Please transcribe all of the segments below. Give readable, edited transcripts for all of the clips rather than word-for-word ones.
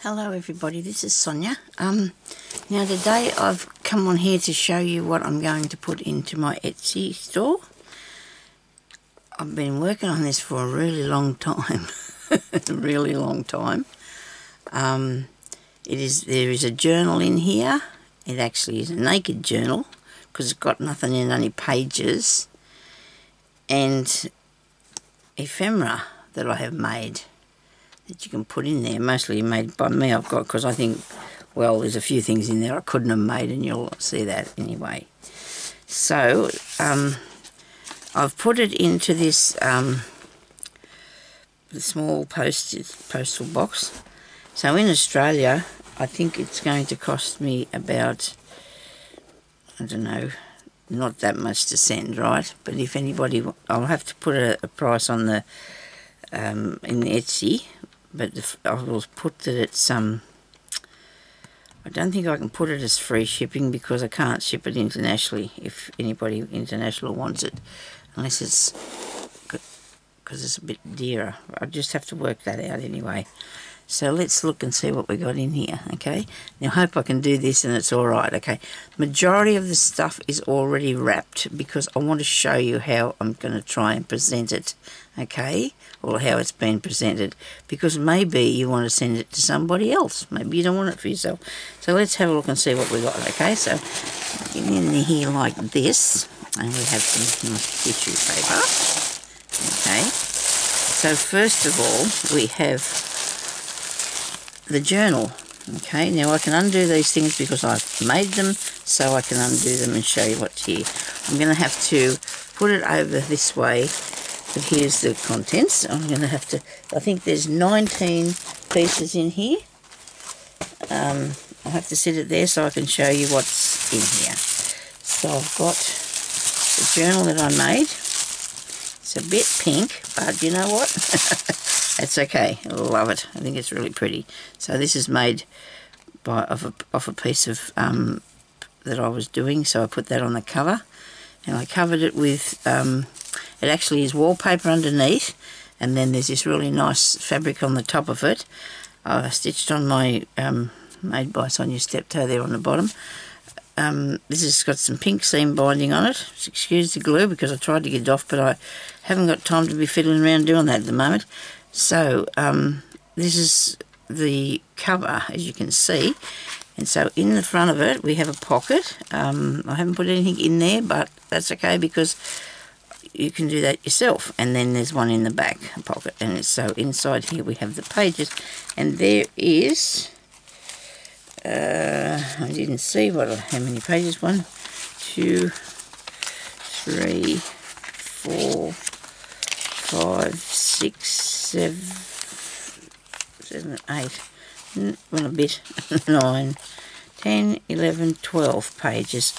Hello everybody, this is Sonia. Now today I've come on here to show you what I'm going to put into my Etsy store. I've been working on this for a really long time, a really long time. There is a journal in here. It actually is a naked journal because it's got nothing in, only pages, and ephemera that I have made that you can put in there, mostly made by me. I've got, because I think, well, there's a few things in there I couldn't have made, and you'll see that anyway. So I've put it into this the small postal box. So in Australia, I think it's going to cost me about, I don't know, not that much to send, right? But if anybody, I'll have to put a price on the in Etsy. But I will put that it's I don't think I can put it as free shipping because I can't ship it internationally if anybody international wants it, unless it's, because it's a bit dearer. I just have to work that out anyway. So let's look and see what we got in here, okay? Now I hope I can do this and it's alright, okay? Majority of the stuff is already wrapped because I want to show you how I'm going to try and present it, okay? Or how it's been presented, because maybe you want to send it to somebody else. Maybe you don't want it for yourself. So let's have a look and see what we got, okay? So get in here like this, and we have some nice tissue paper, okay? So first of all, we have the journal, okay? Now I can undo these things because I've made them, so I can undo them and show you what's here. I'm going to have to put it over this way. But here's the contents. I'm going to have to, I think there's 19 pieces in here. I'll have to sit it there so I can show you what's in here. So I've got the journal that I made. It's a bit pink, but you know what? That's okay. I love it. I think it's really pretty. So this is made off a piece of that I was doing. So I put that on the cover, and I covered it with it actually is wallpaper underneath, and then there's this really nice fabric on the top of it. I stitched on my made by Sonia Steptoe there on the bottom. This has got some pink seam binding on it. Excuse the glue because I tried to get it off, but I haven't got time to be fiddling around doing that at the moment. So this is the cover, as you can see. And so in the front of it we have a pocket. I haven't put anything in there, but that's okay because you can do that yourself. And then there's one in the back pocket, and so inside here we have the pages, and there is I didn't see how many pages. 1, 2, 3, 4, 5, 6, 7, 8, well, a bit, 9, 10, 11, 12 pages.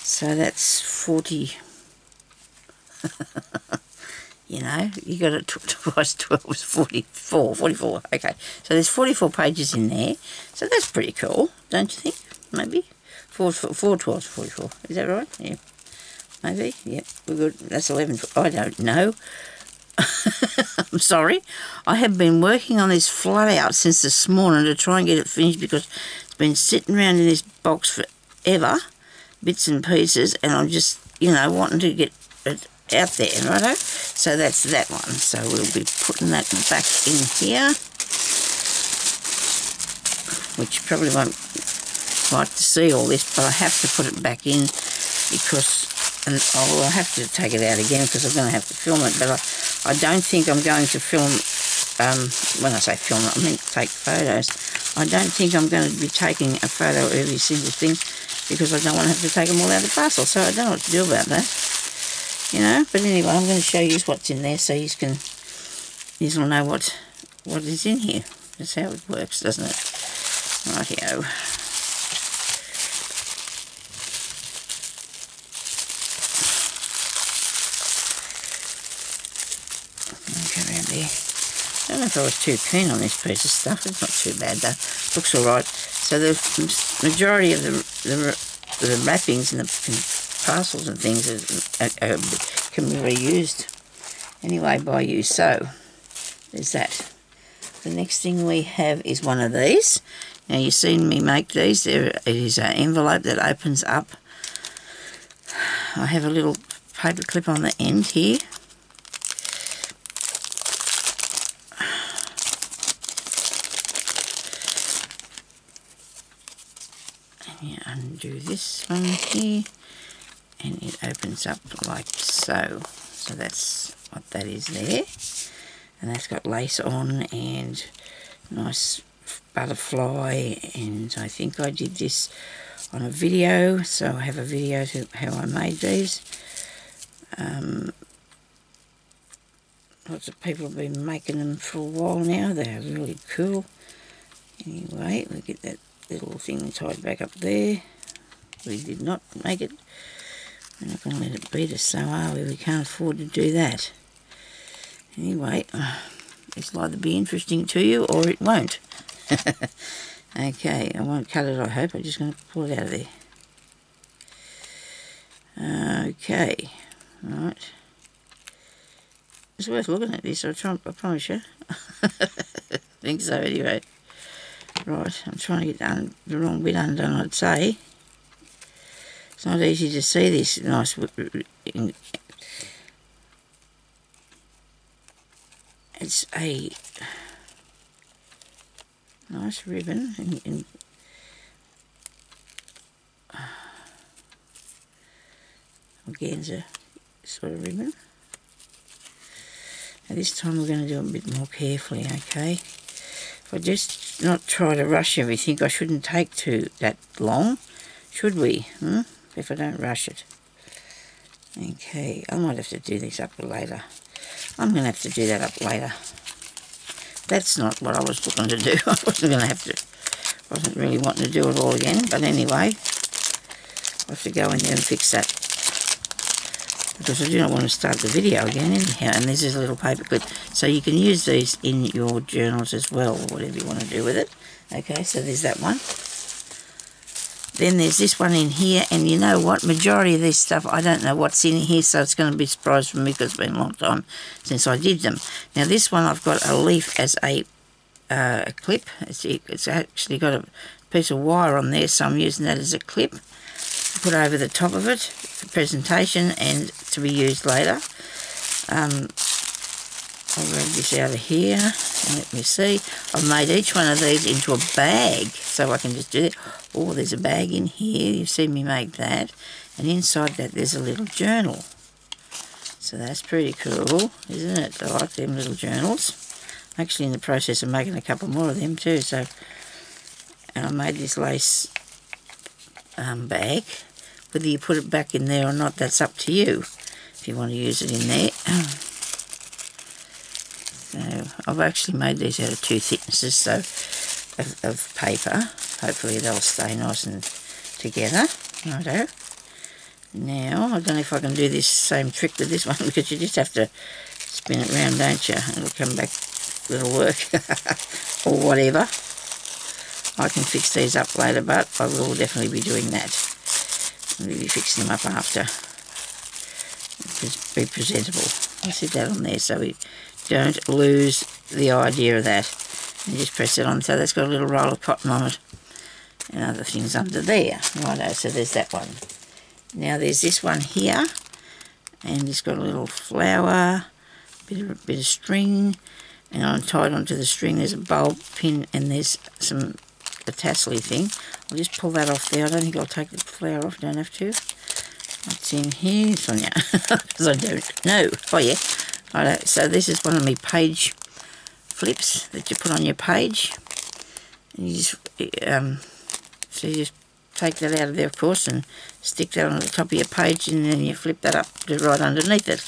So that's 40, you know, you got it twice 12 is 44, okay. So there's 44 pages in there, so that's pretty cool, don't you think? Maybe? 4 12 is 44, is that right? Yeah, maybe, yep, we're good. That's 11, I don't know. I'm sorry. I have been working on this flat out since this morning to try and get it finished because it's been sitting around in this box forever, bits and pieces, and I'm just, you know, wanting to get it out there, righto? So that's that one. So we'll be putting that back in here, which probably won't like to see all this, but I have to put it back in because, and I'll have to take it out again because I'm going to have to film it, but I don't think I'm going to film, when I say film, I mean take photos. I don't think I'm going to be taking a photo of every single thing because I don't want to have to take them all out of the parcel, so I don't know what to do about that, you know. But anyway, I'm going to show you what's in there so you'll know what is in here. That's how it works, doesn't it? Rightio. I don't know if I was too keen on this piece of stuff. It's not too bad though. Looks alright. So the majority of the wrappings and the parcels and things can be reused anyway by you. So there's that. the next thing we have is one of these. Now you've seen me make these. It is an envelope that opens up. I have a little paper clip on the end here. And you undo this one here, and it opens up like so. So that's what that is there. And that's got lace on and nice butterfly, and I think I did this on a video, so I have a video to how I made these. Lots of people have been making them for a while now. They're really cool. Anyway, we get that little thing tied back up there. We did not make it. We're not going to let it beat us, so are we? We can't afford to do that. Anyway, this will either be interesting to you or it won't. Okay, I won't cut it, I hope. I'm just going to pull it out of there. Okay, right. It's worth looking at this, I promise you. I think so, anyway. Right, I'm trying to get the wrong bit undone, I'd say. It's not easy to see this nice... It's a nice ribbon in organza sort of ribbon. Now this time we're going to do it a bit more carefully, okay? If I just not try to rush everything, I shouldn't take that long, should we? If I don't rush it. Okay, I might have to do this up later. I'm going to have to do that up later. That's not what I was looking to do. I wasn't really wanting to do it all again, but anyway, I'll have to go in there and fix that. Because I do not want to start the video again anyhow, and this is a little paper clip. So you can use these in your journals as well, or whatever you want to do with it. Okay, so there's that one. Then there's this one in here, and you know what, majority of this stuff, I don't know what's in here, so it's going to be a surprise for me because it's been a long time since I did them. Now this one I've got a leaf as a clip. It's actually got a piece of wire on there, so I'm using that as a clip to put over the top of it for presentation and to be used later. I'll grab this out of here and let me see. I've made each one of these into a bag, so I can just do it. Oh, there's a bag in here. You've seen me make that. And inside that there's a little journal. So that's pretty cool, isn't it? I like them little journals. I'm actually in the process of making a couple more of them too. So, and I made this lace bag. Whether you put it back in there or not, that's up to you if you want to use it in there. So I've actually made these out of 2 thicknesses of paper. Hopefully they'll stay nice and together. Righto. Now, I don't know if I can do this same trick with this one because you just have to spin it round, don't you? It'll come back, it'll work. Or whatever. I can fix these up later, but I will definitely be doing that. I'll be fixing them up after. Just be presentable. I'll sit that on there so we don't lose the idea of that. And just press it on. So that's got a little roll of cotton on it. And other things under there. Righto, so there's that one. Now there's this one here. And it's got a little flower, bit of string. And I'm tied onto the string. There's a bulb pin and there's a tassel-y thing. I'll just pull that off there. I don't think I'll take the flower off. Don't have to. What's in here, Sonia? Because I don't know. Oh yeah. Righto, so this is one of my page flips that you put on your page. And you just, so you just take that out of there, of course, and stick that on the top of your page, and then you flip that up to right underneath it.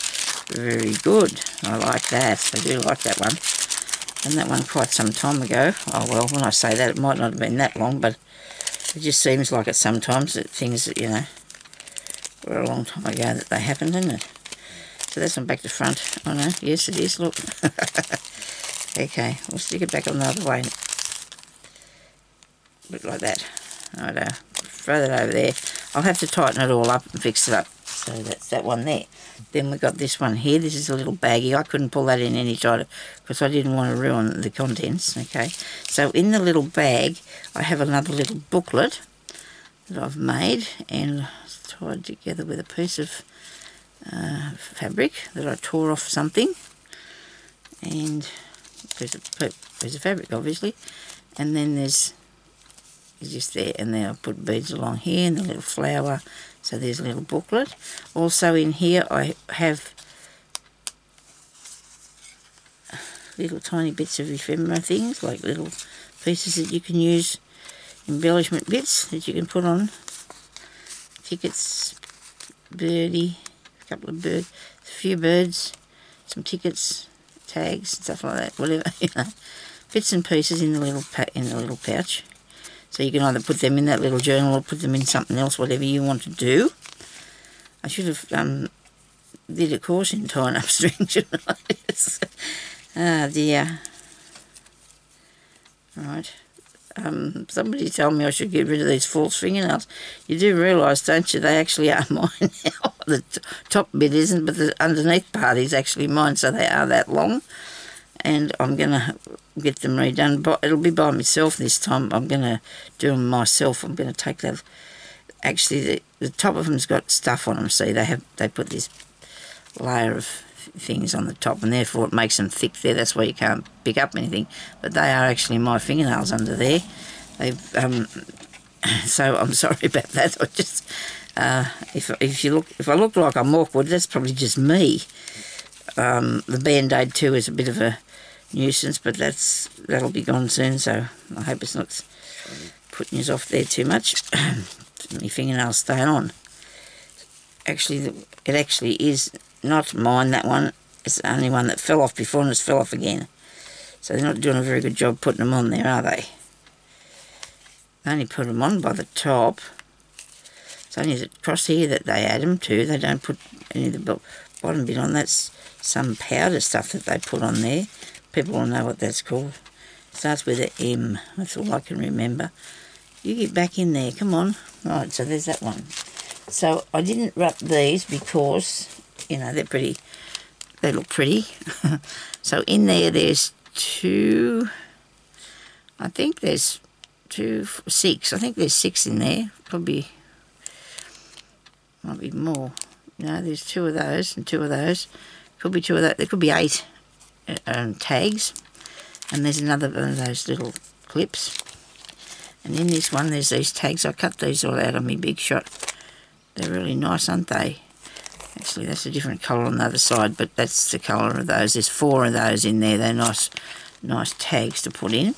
Very good. I like that. I do like that one. And that one quite some time ago. Oh well, when I say that, it might not have been that long, but it just seems like it sometimes, that things that, you know, were a long time ago that they happened, isn't it? So that's on back to front. Oh no, yes it is, look. Okay, we'll stick it back on the other way. Look like that. Righto, throw that over there. I'll have to tighten it all up and fix it up So that's that one there. Then we got this one here. This is a little baggie. I couldn't pull that in any time because I didn't want to ruin the contents, okay? So in the little bag, I have another little booklet that I've made and tied together with a piece of fabric that I tore off something. And a piece of fabric, obviously. And then there's just there, and then I put beads along here and the little flower. So there's a little booklet. Also in here I have little tiny bits of ephemera things, like little pieces that you can use, embellishment bits that you can put on tickets, birdie, a couple of birds, a few birds, some tickets, tags, stuff like that, whatever, you know, bits and pieces in the little pouch. So you can either put them in that little journal or put them in something else, whatever you want to do. I should have did a course in tying up string, shouldn't I? Ah dear. Right. Somebody told me I should get rid of these false fingernails. You do realise, don't you, they actually are mine now. The top bit isn't, but the underneath part is actually mine, so they are that long. And I'm going to get them redone, but it'll be by myself this time. I'm going to do them myself. I'm going to take that. Actually, the top of them's got stuff on them. See, they put this layer of things on the top, and therefore it makes them thick there. That's why you can't pick up anything. But they are actually my fingernails under there. They've so I'm sorry about that. I just if I look like I'm awkward, that's probably just me. The Band-Aid too is a bit of a nuisance, but that'll be gone soon, so I hope it's not putting you off there too much. My fingernails stay on. Actually, it actually is not mine, that one. It's the only one that fell off before and it's fell off again. So they're not doing a very good job putting them on there, are they? They only put them on by the top. It's only across here that they add them to. They don't put any of the bottom bit on. That's some powder stuff that they put on there. People will know what that's called. It starts with an M. That's all I can remember. You get back in there. Come on. Right, so there's that one. So I didn't wrap these because, you know, they're pretty. They look pretty. So in there's two. I think there's 6. I think there's 6 in there. Probably might be more. No, there's 2 of those and 2 of those. Could be 2 of that. There could be 8 tags. And there's another one of those little clips. And in this one, there's these tags. I cut these all out on my Big Shot. They're really nice, aren't they? Actually, that's a different colour on the other side, but that's the colour of those. There's 4 of those in there. They're nice tags to put in.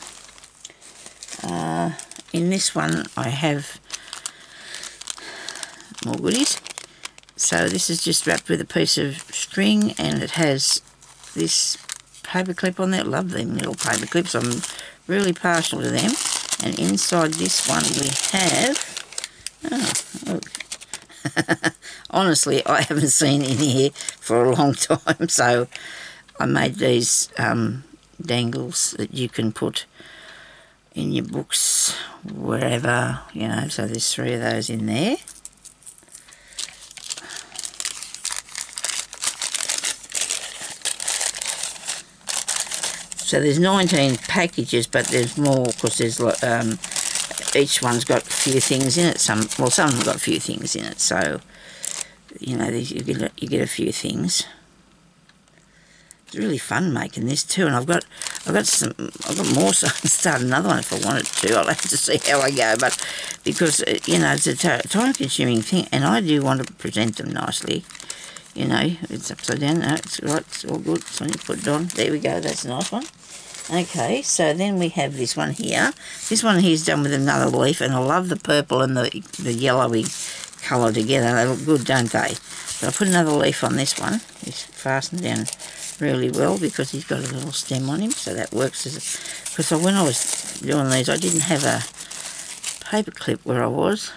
In this one, I have more goodies. So this is just wrapped with a piece of string, and it has this paper clip on there. I love them little paper clips. I'm really partial to them. And inside this one we have, oh, look. Honestly, I haven't seen in here for a long time, so I made these dangles that you can put in your books, wherever, you know, so there's 3 of those in there. So there's 19 packages, but there's more because there's each one's got a few things in it. Some of them have got a few things in it. So you know, you get a few things. It's really fun making this too, and I've got more. So I can start another one if I wanted to. I'll have to see how I go, but because you know it's a time-consuming thing, and I do want to present them nicely. You know, it's upside down. No, it's right. It's all good. So you put it on. There we go. That's a nice one. Okay, so then we have this one here. This one here is done with another leaf, and I love the purple and the yellowy colour together. They look good, don't they? So I put another leaf on this one. It's fastened down really well because he's got a little stem on him, so that works. Because when I was doing these, I didn't have a paper clip where I was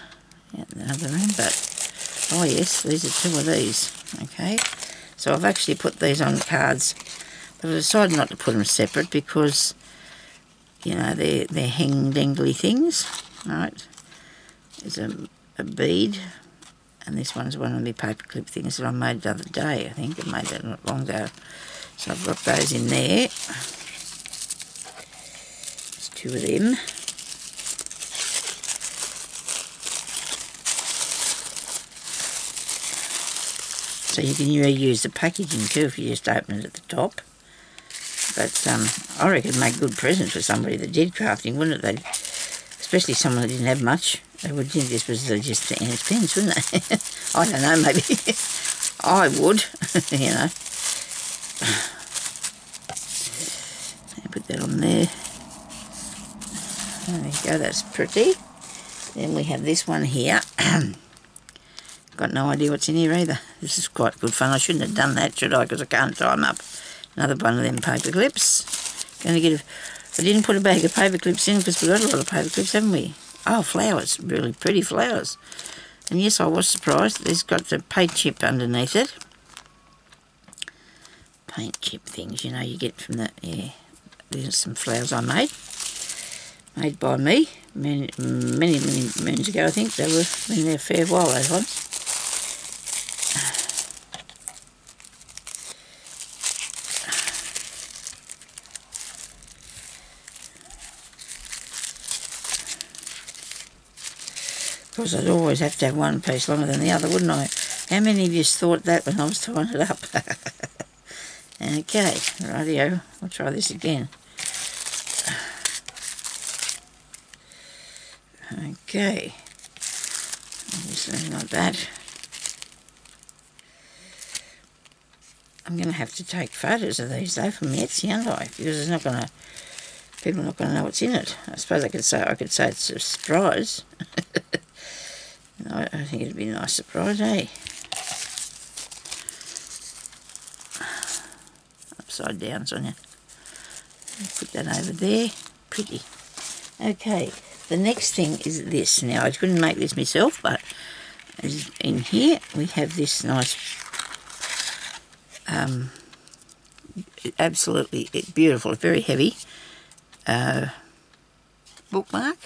out in the other room, but oh yes, these are 2 of these. Okay, so I've actually put these on cards, but I decided not to put them separate because, you know, they're hang dangly things. All right, there's a bead, And this one's one of my paperclip things that I made the other day, I think. I made that not long ago. So I've got those in there. There's 2 of them. So you can reuse the packaging too if you just open it at the top. But I reckon it'd make a good present for somebody that did crafting, wouldn't it? Especially someone that didn't have much. They would think this was just the Anne's pens, wouldn't they? I don't know, maybe. I would, you know. Put that on there. There you go, that's pretty. Then we have this one here. Got no idea what's in here either. This is quite good fun. I shouldn't have done that, should I? Because I can't tie them up. Another one of them paper clips. Going to get I didn't put a bag of paper clips in because we've got a lot of paper clips, haven't we? Oh, flowers. Really pretty flowers. And yes, I was surprised. There's got the paint chip underneath it. Paint chip things, you know, you get from the... Yeah, there's some flowers I made. Made by me. Many moons ago, I think. They were been there a fair while, those ones. Of course, I'd always have to have one piece longer than the other, wouldn't I? How many of you thought that when I was tying it up? Okay, rightio. I'll try this again. Okay. Something like that. I'm going to have to take photos of these though from Etsy, aren't I? Because it's not going to... People are not going to know what's in it. I suppose I could say it's a surprise. I think it'd be a nice surprise, eh? Upside down, Sonia. Put that over there. Pretty. Okay, the next thing is this. Now, I couldn't make this myself, but in here we have this nice, absolutely beautiful, very heavy bookmark.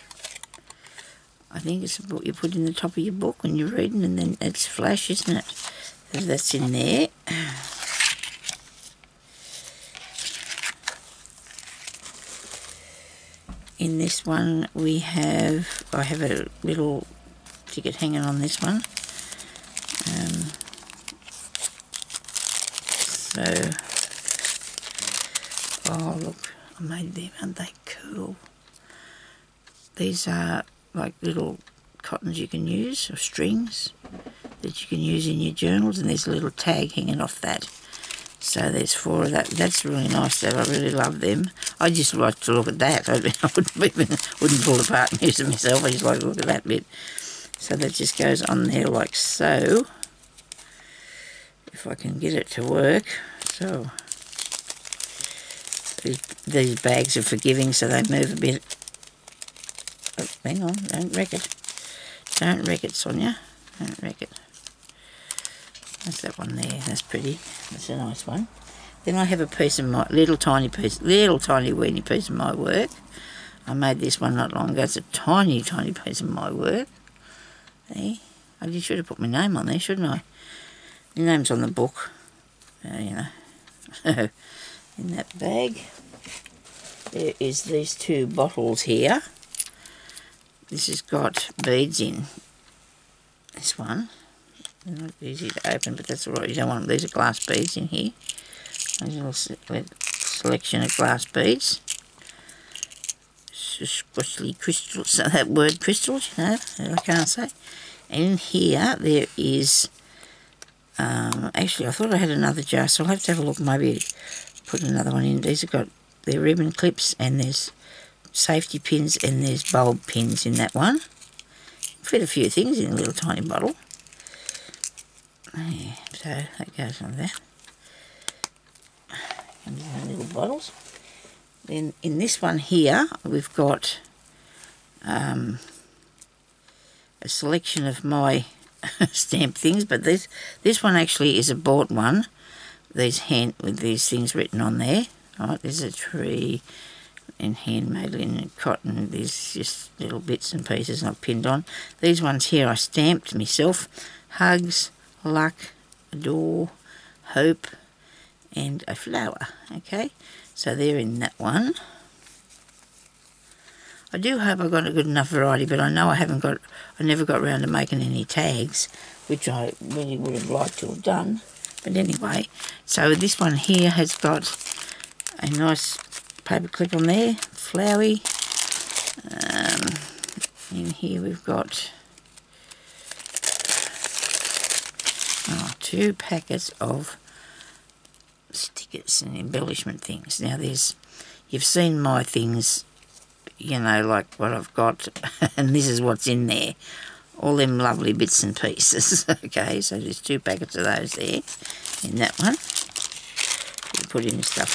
I think it's what you put in the top of your book when you're reading, and then it's flash, isn't it? So that's in there. In this one we have, I have a little ticket hanging on this one. Oh look, I made them, aren't they cool? These are like little cottons you can use, or strings that you can use in your journals, and there's a little tag hanging off that. So there's 4 of that. That's really nice though. I really love them. I just like to look at that. I wouldn't pull apart and use it myself. I just like to look at that bit. So that just goes on there like so. If I can get it to work. So these bags are forgiving, so they move a bit. Oh, hang on, don't wreck it. Don't wreck it, Sonia. Don't wreck it. That's that one there. That's pretty. That's a nice one. Then I have a piece of my little tiny weeny piece of my work. I made this one not long ago. It's a tiny piece of my work. There. I just should have put my name on there, shouldn't I? My name's on the book. You know. In that bag. There is these 2 bottles here. This has got beads in. This one. They're not easy to open, but that's alright. You don't want them. These are glass beads in here. There's a little selection of glass beads. Squishly crystals. So that word crystals, you know, I can't say. And in here there is. Actually, I thought I had another jar, so I'll have to have a look. Maybe put another one in. These have got their ribbon clips, and there's safety pins, and there's bulb pins in that one. Fit a few things in a little tiny bottle. Yeah, so that goes on there. And little bottles. Then in this one here, we've got a selection of my stamp things, but this one actually is a bought one. These with these things written on there. Right, there's a tree and handmade in cotton. There's just little bits and pieces I've pinned on. These ones here I stamped myself. hugs, luck, a door, hope, and a flower. Okay, so they're in that one. I do hope I got a good enough variety, but I know I never got around to making any tags, which I really would have liked to have done. But anyway, so this one here has got a nice paper clip on there, flowery. In here we've got 2 packets of stickers and embellishment things. Now you've seen my things, you know, like what I've got, and this is what's in there. All them lovely bits and pieces. Okay, so there's 2 packets of those there in that one. You put in stuff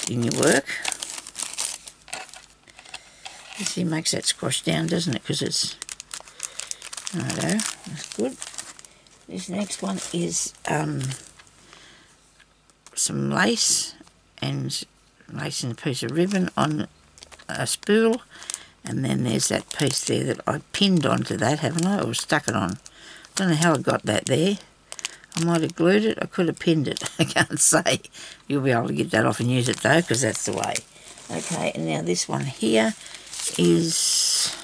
in your work. You see, makes that squash down, doesn't it? Because it's, righto, that's good. This next one is some lace and a piece of ribbon on a spool, and then there's that piece there that I pinned onto that, haven't I, or stuck it on. I don't know how I got that there. I might have glued it, I could have pinned it. I can't say. You'll be able to get that off and use it though, because that's the way. Okay, and now this one here has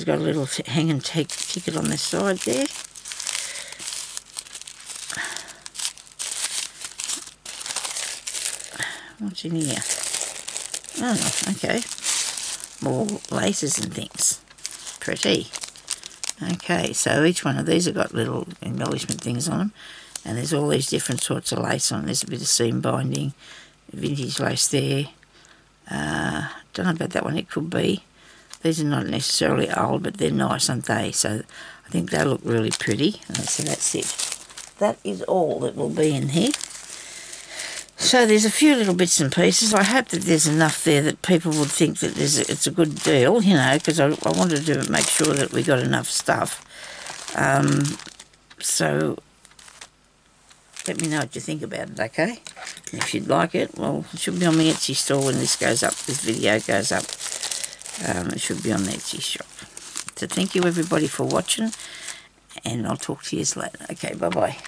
got a little hanging ticket on this side there. What's in here? Oh, okay. More laces and things. Pretty. Okay, so each one of these have got little embellishment things on them, and there's all these different sorts of lace on. There's a bit of seam binding, vintage lace there. Don't know about that one, it could be. These are not necessarily old, but they're nice, aren't they? So I think they look really pretty. So that's it. That is all that will be in here. So there's a few little bits and pieces. I hope that there's enough there that people would think that it's a good deal, you know, because I wanted to make sure that we got enough stuff. So let me know what you think about it, okay? And if you'd like it, well, it should be on my Etsy store when this goes up, this video goes up. It should be on the Etsy shop. So thank you everybody for watching, and I'll talk to you later. Okay, bye-bye.